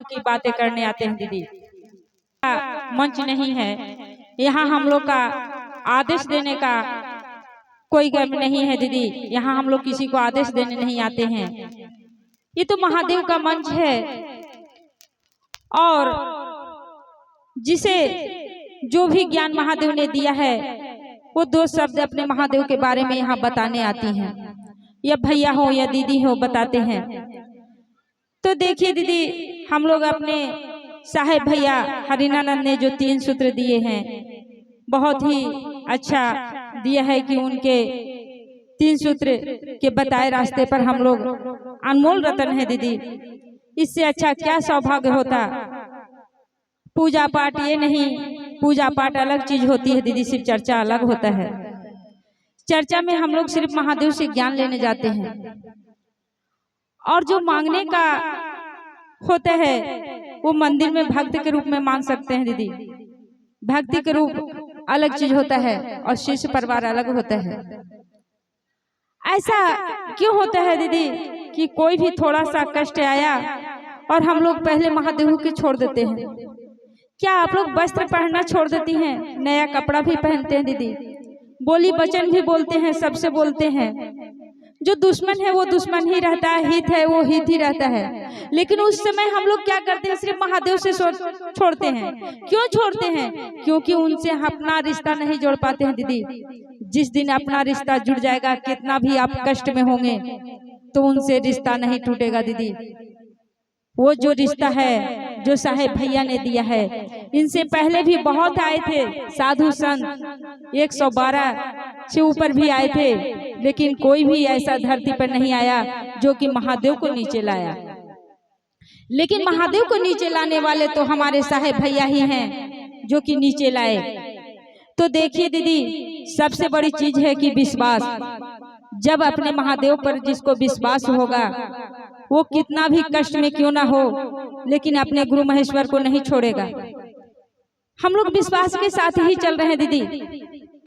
की बातें करने आते हैं दीदी। मंच नहीं है, यहाँ हम लोग का आदेश देने का कोई गम नहीं है दीदी। यहाँ हम लोग किसी को आदेश देने नहीं आते हैं। ये तो महादेव का मंच है और जिसे जो भी ज्ञान महादेव ने दिया है वो दो शब्द अपने महादेव के बारे में यहाँ बताने आती हैं, या भैया हो या दीदी हो बताते हैं। तो देखिए दीदी, हम लोग अपने साहेब भैया हरिनानंद ने जो 3 सूत्र दिए हैं बहुत ही अच्छा दिया है कि उनके 3 सूत्र के बताए रास्ते पर हम लोग अनमोल रतन है दीदी। इससे अच्छा क्या सौभाग्य होता। पूजा पाठ ये नहीं, पूजा पाठ अलग चीज होती है दीदी, सिर्फ चर्चा अलग होता है। चर्चा में हम लोग सिर्फ महादेव से ज्ञान लेने जाते हैं और जो मांगने का होता है वो मंदिर में भक्त के रूप में मांग सकते हैं दीदी। भक्ति के रूप अलग चीज होता है और शिष्य परिवार अलग होता है। ऐसा क्यों होता है दीदी कि कोई भी थोड़ा सा कष्ट आया और हम लोग पहले महादेव के छोड़ देते हैं। क्या आप लोग वस्त्र पहनना छोड़ देती हैं, नया कपड़ा भी पहनते हैं दीदी, बोली वचन भी बोलते हैं, सबसे बोलते हैं। जो दुश्मन है वो दुश्मन ही रहता है, हित है वो हित ही रहता है। लेकिन उस समय हम लोग क्या करते हैं, सिर्फ महादेव से छोड़ते हैं। क्यों छोड़ते हैं? क्योंकि उनसे अपना रिश्ता नहीं जोड़ पाते हैं दीदी। जिस दिन अपना रिश्ता जुड़ जाएगा, कितना भी आप कष्ट में होंगे तो उनसे रिश्ता नहीं टूटेगा दीदी। वो जो रिश्ता है जो साहेब भैया ने दिया है, इनसे पहले भी बहुत आए थे साधु संत, 112 से ऊपर भी आए थे, लेकिन कोई भी ऐसा धरती पर नहीं आया जो कि महादेव को नीचे लाया। लेकिन महादेव को नीचे लाने वाले तो हमारे साहेब भैया ही हैं जो कि नीचे लाए। तो देखिए दीदी, सबसे बड़ी चीज है कि विश्वास। जब अपने महादेव पर जिसको विश्वास होगा वो कितना भी कष्ट में क्यों ना हो, लेकिन अपने गुरु महेश्वर को नहीं छोड़ेगा। हम लोग विश्वास के साथ ही चल रहे हैं दीदी।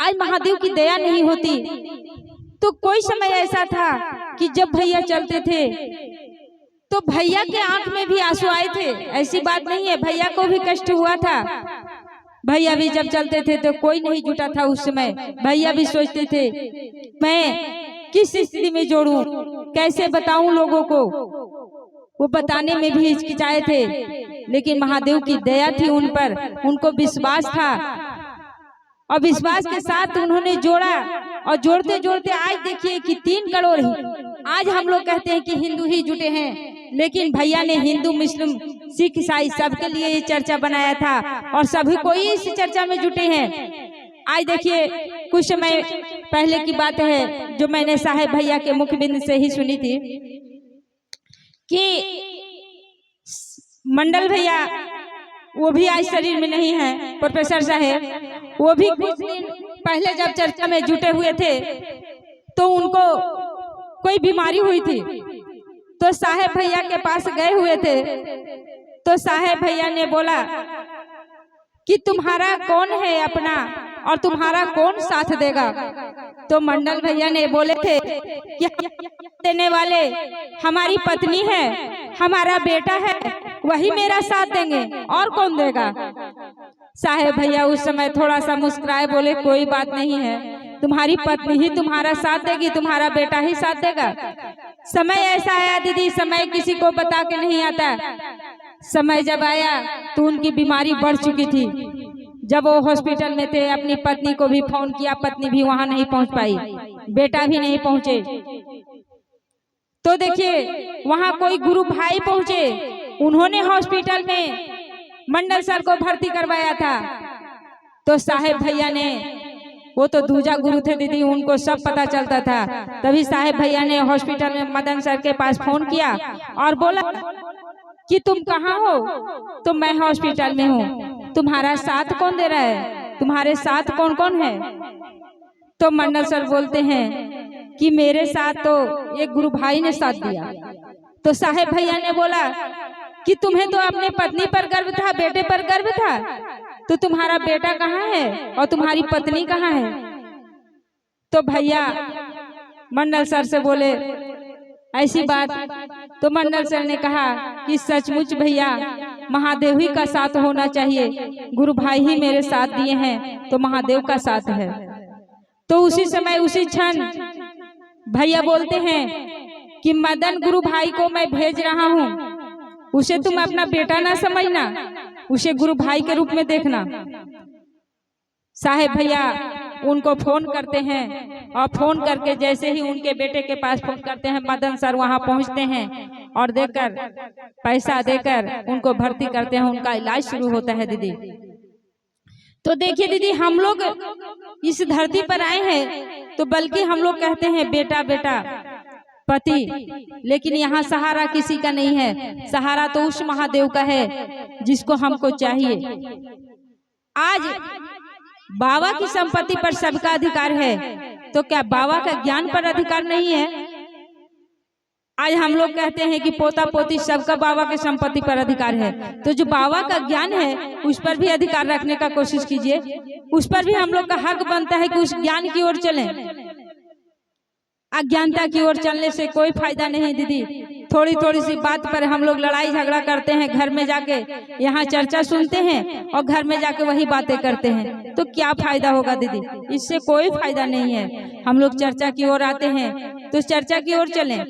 आज महादेव की दया नहीं होती तो कोई समय ऐसा था कि जब भैया चलते थे तो भैया के आंख में भी आंसू आए थे। ऐसी बात नहीं है, भैया को भी कष्ट हुआ था। भैया भी जब चलते थे तो कोई नहीं जुटा था। उस समय भैया भी सोचते थे मैं किस स्थिति में जोड़ूं, कैसे बताऊं लोगों को। वो बताने में भी हिचकिचाए थे, लेकिन महादेव की दया थी उन पर, उनको विश्वास था और विश्वास के साथ उन्होंने जोड़ा। और जोड़ते जोड़ते आज देखिए कि 3 करोड़ ही, आज हम लोग कहते हैं कि हिंदू ही जुटे हैं, लेकिन भैया ने हिंदू मुस्लिम सिख ईसाई सबके लिए ये चर्चा बनाया था और सभी कोई इस चर्चा में जुटे हैं। आज देखिए, कुछ समय पहले की बात है जो मैंने साहेब भैया के मुखबिंद से ही सुनी थी कि मंडल भैया, वो भी आज शरीर में नहीं है, प्रोफेसर साहेब, वो भी कुछ दिन पहले जब चर्चा में जुटे हुए थे तो उनको कोई बीमारी हुई थी। तो साहेब भैया के पास गए हुए थे तो साहेब भैया ने बोला कि तुम्हारा कौन है अपना और तुम्हारा कौन साथ देगा। तो मंडल भैया ने बोले थे कि देने वाले हमारी पत्नी है, हमारा बेटा है, वही मेरा साथ देंगे, और कौन देगा। साहेब भैया उस समय थोड़ा सा मुस्कुराए, बोले कोई बात नहीं है, तुम्हारी पत्नी ही तुम्हारा साथ देगी, तुम्हारा बेटा ही साथ देगा। समय ऐसा आया दीदी, समय किसी को बता के नहीं आता। समय जब आया तो उनकी बीमारी बढ़ चुकी थी। जब वो हॉस्पिटल में थे, अपनी पत्नी को भी फोन किया, पत्नी भी वहां नहीं पहुंच पाई, बेटा भी नहीं पहुंचे। तो देखिए, वहां कोई गुरु भाई पहुंचे, उन्होंने हॉस्पिटल में मंडल सर को भर्ती करवाया था। तो साहेब भैया ने, वो तो दूजा गुरु थे दीदी, उनको सब पता चलता था। तभी साहेब भैया ने हॉस्पिटल में मदन सर के पास फोन किया और बोला कि तुम कहाँ हो। तो मैं हॉस्पिटल में हूँ, तुम्हारा साथ कौन दे रहा है, तुम्हारे साथ कौन कौन है। तो मंडल सर बोलते हैं कि मेरे साथ तो एक गुरु भाई ने साथ दिया। तो साहेब भैया ने बोला कि तुम्हें तो अपने पत्नी पर गर्व था, बेटे पर गर्व था, तो तुम्हारा बेटा कहाँ है और तुम्हारी पत्नी कहाँ है। तो भैया मंडल सर से बोले ऐसी बात। तो मंडल सर ने कहा कि सचमुच भैया महादेव ही का साथ होना चाहिए, गुरु भाई ही मेरे साथ दिए हैं तो महादेव का साथ है। तो उसी समय उसी क्षण भैया बोलते हैं कि मदन गुरु भाई को मैं भेज रहा हूँ, उसे तुम अपना बेटा ना समझना, उसे गुरु भाई के रूप में देखना। साहेब भैया उनको फोन करते हैं और फोन करके जैसे ही उनके बेटे के पास फोन करते हैं, मदन सर वहां पहुंचते हैं और देकर पैसा देकर उनको भर्ती करते हैं, उनका इलाज शुरू होता है। दीदी तो देखिए दीदी, हम लोग इस धरती पर आए हैं तो बल्कि हम लोग कहते हैं बेटा बेटा पति, लेकिन यहाँ सहारा किसी का नहीं है, सहारा तो उस महादेव का है जिसको हमको चाहिए। आज बाबा की संपत्ति पर सबका अधिकार है, तो क्या बाबा का ज्ञान पर अधिकार नहीं है? आज हम लोग कहते हैं कि पोता पोती सबका बाबा के संपत्ति पर अधिकार है, तो जो बाबा का ज्ञान है उस पर भी अधिकार रखने का कोशिश कीजिए, उस पर भी हम लोग का हक बनता है कि उस ज्ञान की ओर चलें। अज्ञानता की ओर चलने से कोई फायदा नहीं दीदी। थोड़ी थोड़ी सी बात पर हम लोग लड़ाई झगड़ा करते हैं, घर में जाके यहाँ चर्चा सुनते हैं और घर में जाके वही बातें करते हैं, तो क्या फायदा होगा दीदी? इससे कोई फायदा नहीं है। हम लोग चर्चा की ओर आते हैं तो चर्चा की ओर चलें।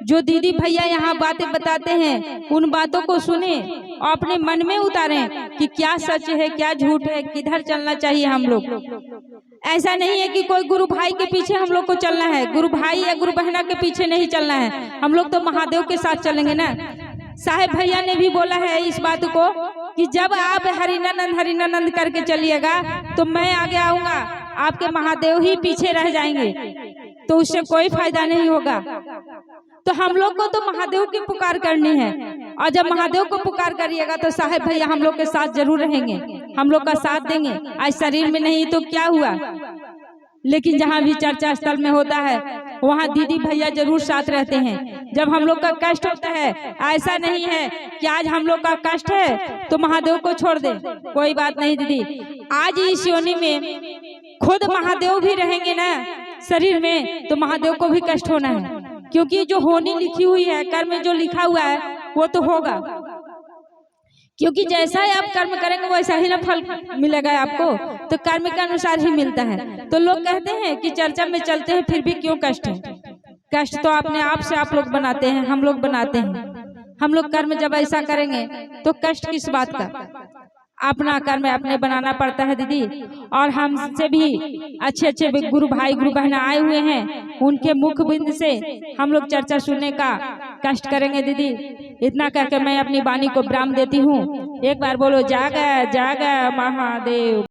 जो दीदी भैया यहाँ बातें बताते हैं उन बातों को सुने और अपने मन में उतारें कि क्या सच है क्या झूठ है, किधर चलना चाहिए हम लोग। ऐसा नहीं है कि कोई गुरु भाई के पीछे हम लोग को चलना है, गुरु भाई या गुरु बहना के पीछे नहीं चलना है, हम लोग तो महादेव के साथ चलेंगे ना। साहेब भैया ने भी बोला है इस बात को कि जब आप हरिनानंद हरिनानंद करके चलिएगा तो मैं आगे आऊंगा, आपके महादेव ही पीछे रह जाएंगे, तो उससे कोई फायदा नहीं होगा। तो हम लोग को तो महादेव की पुकार करनी है, और जब महादेव को पुकार करिएगा तो साहेब भैया हम लोग के साथ जरूर रहेंगे, हम लोग का साथ देंगे। आज शरीर में नहीं तो क्या हुआ, लेकिन जहाँ भी चर्चा स्थल में होता है वहाँ दीदी भैया जरूर साथ रहते हैं। जब हम लोग का कष्ट होता है, ऐसा नहीं है कि आज हम लोग का कष्ट है तो महादेव को छोड़ दे, कोई बात नहीं दीदी। आज इस योनि में खुद महादेव भी रहेंगे ना शरीर में, तो महादेव को भी कष्ट होना है, क्योंकि जो होनी लिखी हुई है, कर्म में जो लिखा हुआ है वो तो होगा, क्योंकि जैसा ही आप कर्म करेंगे वैसा ही ना फल मिलेगा आपको, तो कर्म के अनुसार ही मिलता है। तो लोग कहते हैं कि चर्चा में चलते हैं फिर भी क्यों कष्ट है? कष्ट तो अपने आप से आप लोग बनाते हैं, हम लोग बनाते हैं। हम लोग कर्म जब ऐसा करेंगे तो कष्ट किस बात का? अपना कर्म अपने बनाना पड़ता है दीदी। और हमसे भी अच्छे अच्छे गुरु भाई गुरु बहना आए हुए हैं, उनके मुख बिंद से हम लोग चर्चा सुनने का कष्ट करेंगे दीदी। इतना कहकर मैं अपनी वाणी को विराम देती हूँ। एक बार बोलो जागा जागा महादेव।